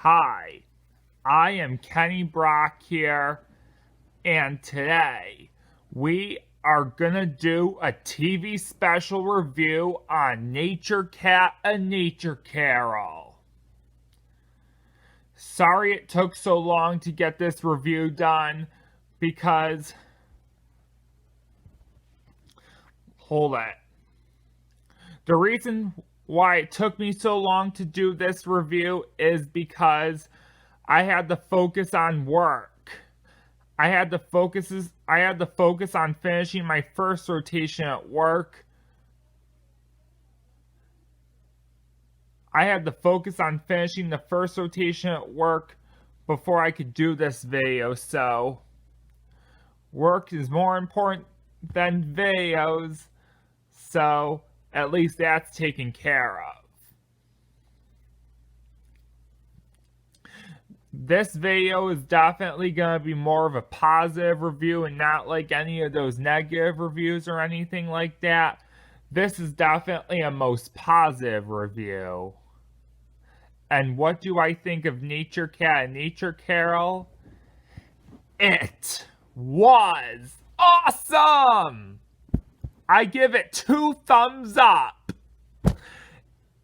Hi, I am Kenny Brock here, and today we are gonna do a TV special review on Nature Cat: A Nature Carol. Sorry it took so long to get this review done because. Hold it. The reason why it took me so long to do this review is because I had to focus on work. I had to focus on finishing my first rotation at work. I had to focus on finishing the first rotation at work before I could do this video, so work is more important than videos, so at least that's taken care of. This video is definitely going to be more of a positive review and not like any of those negative reviews or anything like that. This is definitely a most positive review. And what do I think of Nature Cat and Nature Carol? It was awesome! I give it 2 thumbs up.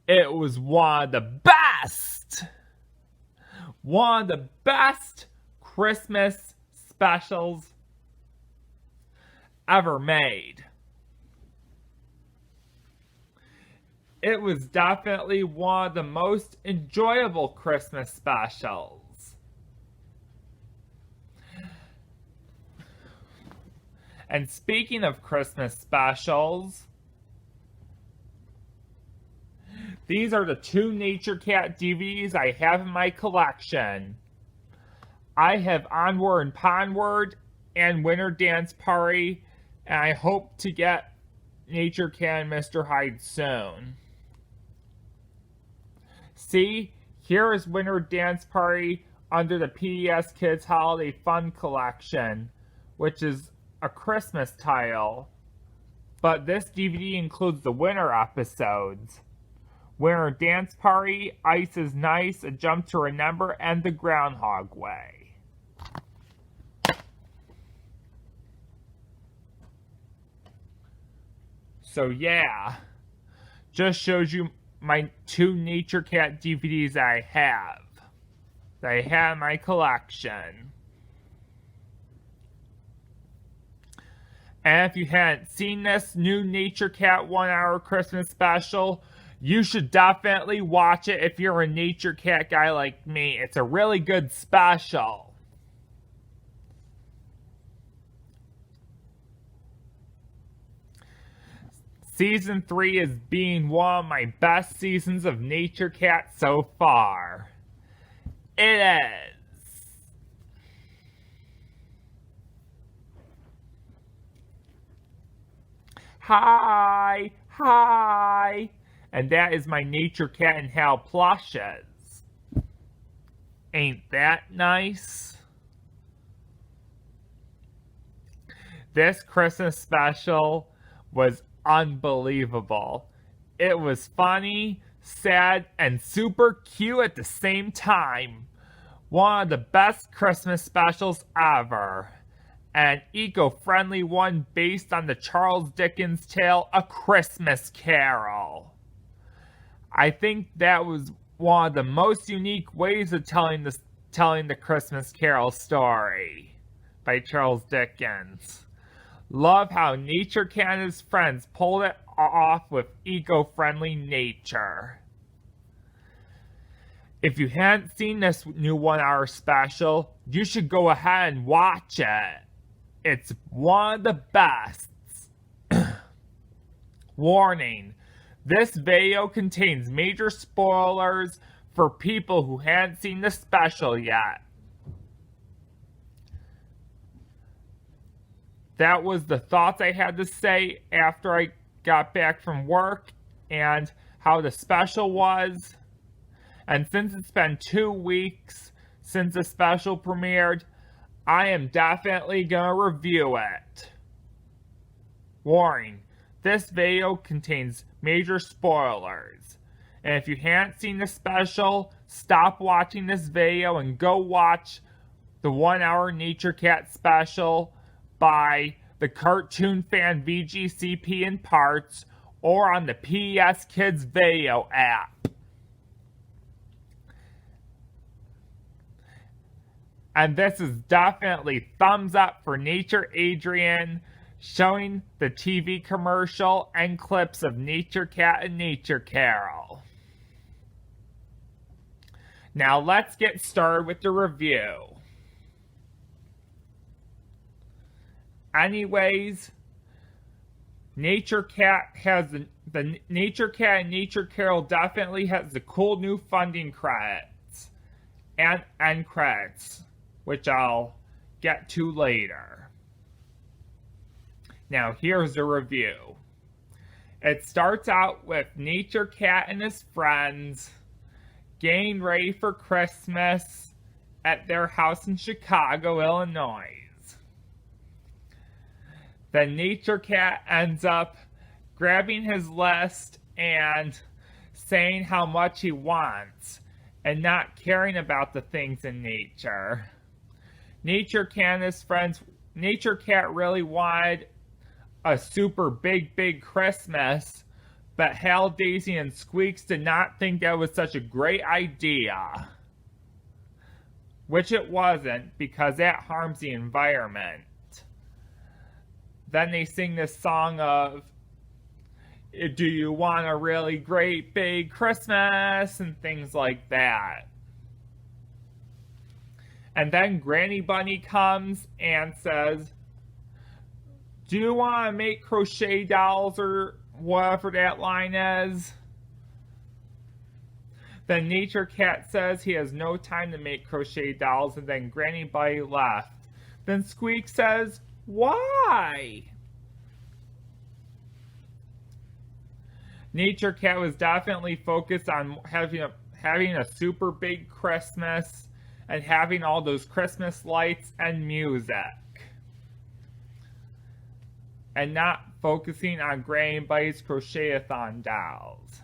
It was one of the best Christmas specials ever made. It was definitely one of the most enjoyable Christmas specials. And speaking of Christmas specials, these are the 2 Nature Cat DVDs I have in my collection. I have Onward and Ponward and Winter Dance Party, and I hope to get Nature Cat and Mr. Hyde soon. See, here is Winter Dance Party under the PBS Kids Holiday Fun Collection, which is a Christmas title, but this DVD includes the winter episodes: Winter Dance Party, Ice is Nice, A Jump to Remember, and The Groundhog Way. So yeah, just shows you my 2 Nature Cat DVDs I have in my collection. And if you hadn't seen this new Nature Cat 1 hour Christmas special, you should definitely watch it if you're a Nature Cat guy like me. It's a really good special. Season 3 is being one of my best seasons of Nature Cat so far. It is. Hi! And that is my Nature Cat and Hal plushes. Ain't that nice? This Christmas special was unbelievable. It was funny, sad, and super cute at the same time. One of the best Christmas specials ever. An eco-friendly one based on the Charles Dickens tale, A Christmas Carol. I think that was one of the most unique ways of telling the Christmas Carol story by Charles Dickens. Love how Nature Cat and his friends pulled it off with eco-friendly nature. If you hadn't seen this new 1 hour special, you should go ahead and watch it. It's one of the best. Warning, this video contains major spoilers for people who hadn't seen the special yet. That was the thoughts I had to say after I got back from work and how the special was. And since it's been 2 weeks since the special premiered, I am definitely gonna review it. Warning, this video contains major spoilers. And if you haven't seen the special, stop watching this video and go watch the 1 hour Nature Cat special by the Cartoon Fan VGCP in parts or on the PES Kids video app. And this is definitely thumbs up for Nature Adrian showing the TV commercial and clips of Nature Cat and Nature Carol. Now let's get started with the review. Anyways, Nature Cat has the Nature Cat and Nature Carol definitely has the cool new funding credits and end credits, which I'll get to later. Now here's the review. It starts out with Nature Cat and his friends getting ready for Christmas at their house in Chicago, Illinois. Then Nature Cat ends up grabbing his list and saying how much he wants and not caring about the things in nature. Nature Cat and his friends, Nature Cat really wanted a super big Christmas, but Hal, Daisy, and Squeaks did not think that was such a great idea. Which it wasn't, because that harms the environment. Then they sing this song of, do you want a really great big Christmas? And things like that. And then Granny Bunny comes and says, do you want to make crochet dolls or whatever that line is? Then Nature Cat says he has no time to make crochet dolls, and then Granny Bunny left. Then Squeak says, why? Nature Cat was definitely focused on having a super big Christmas and having all those Christmas lights and music. And not focusing on Granny Bunny's crochet-a-thon dolls.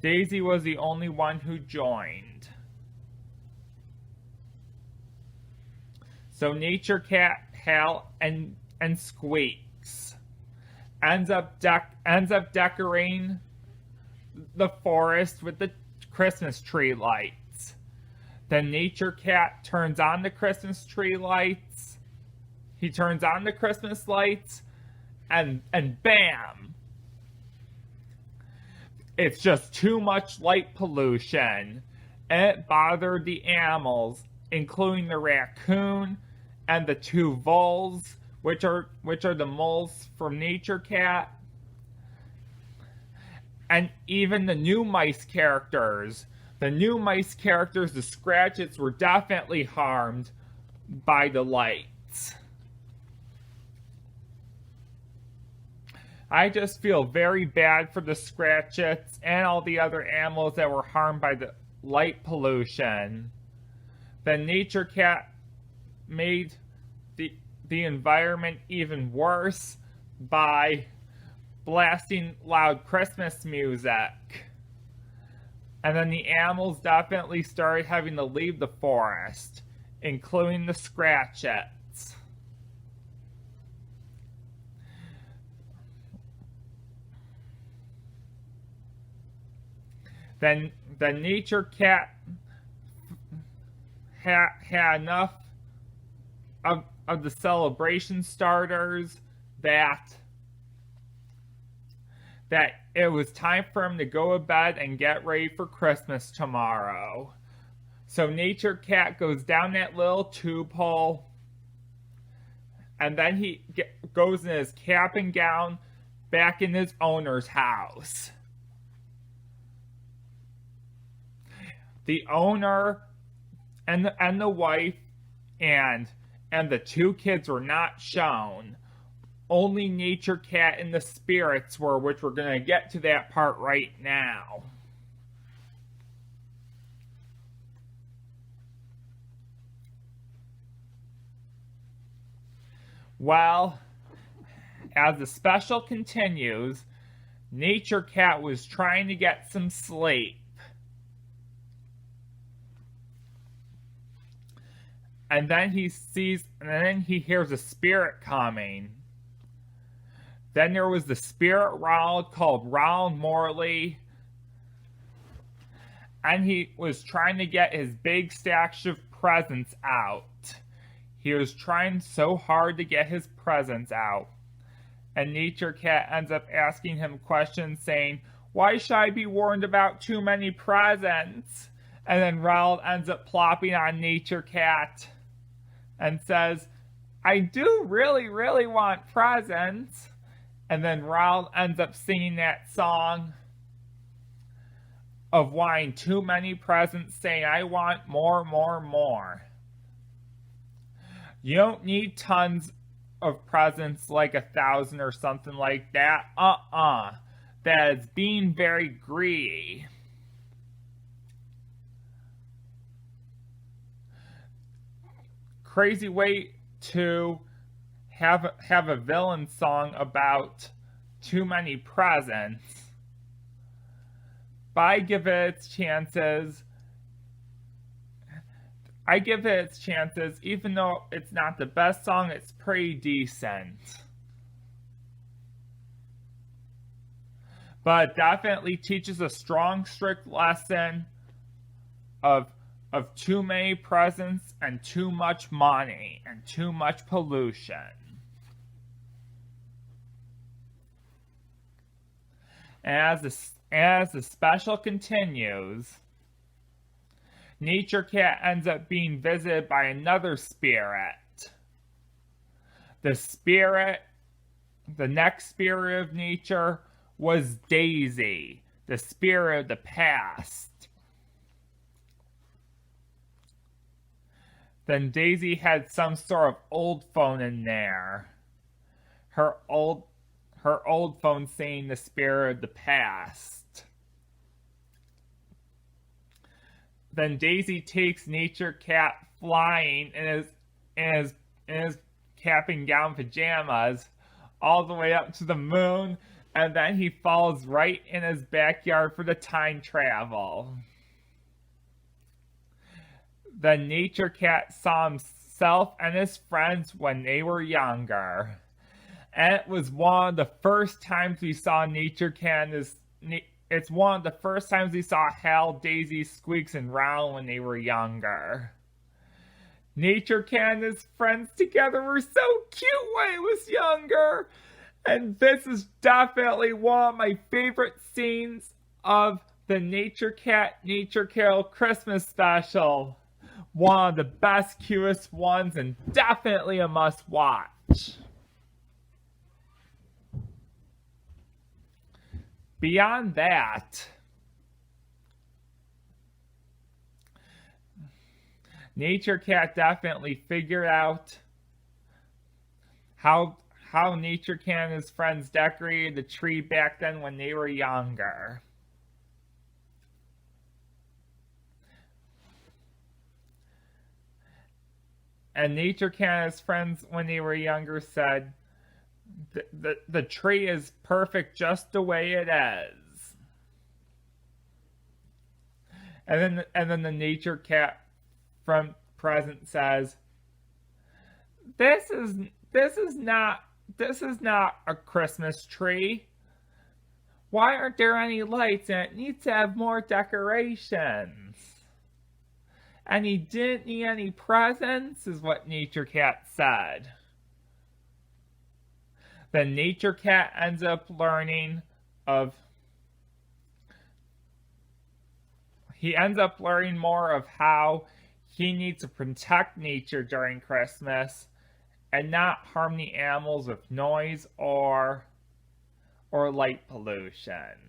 Daisy was the only one who joined. So Nature Cat, Hal, and Squeaks ends up decorating the forest with the Christmas tree lights. Then Nature Cat turns on the Christmas tree lights. He turns on the Christmas lights, and bam! It's just too much light pollution, and it bothered the animals, including the raccoon and the two voles, which are the moles from Nature Cat, and even the new mice characters. The new mice characters, the Scratchets, were definitely harmed by the lights. I just feel very bad for the Scratchets and all the other animals that were harmed by the light pollution. Then Nature Cat made the environment even worse by blasting loud Christmas music. And then the animals definitely started having to leave the forest, including the Scratchets. Then the Nature Cat had enough of the celebration starters that it was time for him to go to bed and get ready for Christmas tomorrow. So Nature Cat goes down that little tube hole, and then he goes in his cap and gown back in his owner's house. The owner and the wife and the two kids were not shown. Only Nature Cat and the spirits were, which we're going to get to that part right now. Well, as the special continues, Nature Cat was trying to get some sleep. And then he hears a spirit coming. Then there was the spirit Ronald called Ronald Morley. And he was trying to get his big stash of presents out. He was trying so hard to get his presents out. And Nature Cat ends up asking him questions saying, "Why should I be warned about too many presents?" And then Ronald ends up plopping on Nature Cat and says, "I do really, really want presents." And then Ronald ends up singing that song of wanting too many presents, saying, "I want more, more, more." You don't need tons of presents like 1,000 or something like that. That is being very greedy. Crazy way to have a villain song about too many presents. But I give it its chances. Even though it's not the best song, it's pretty decent. But it definitely teaches a strong, strict lesson of too many presents and too much money and too much pollution. And as the special continues, Nature Cat ends up being visited by another spirit. The next spirit of nature was Daisy, the spirit of the past. Then Daisy had some sort of old phone in there. Her old phone saying the spirit of the past. Then Daisy takes Nature Cat flying in his cap and gown pajamas all the way up to the moon, and then he falls right in his backyard for the time travel. Then Nature Cat saw himself and his friends when they were younger. And it was one of the first times we saw Nature Cat it's one of the first times we saw Hal, Daisy, Squeaks, and Ronald when they were younger. Nature Cat and his friends together were so cute when he was younger. And this is definitely one of my favorite scenes of the Nature Cat Nature Carol Christmas special. One of the best, cutest ones, and definitely a must watch. Beyond that, Nature Cat definitely figured out how Nature Cat and his friends decorated the tree back then when they were younger. And Nature Cat and his friends when they were younger said, the tree is perfect just the way it is. And then the Nature Cat from present says, This is not a Christmas tree. Why aren't there any lights, and it needs to have more decorations? And he didn't need any presents, is what Nature Cat said. Then Nature Cat ends up learning more of how he needs to protect nature during Christmas and not harm the animals with noise or light pollution.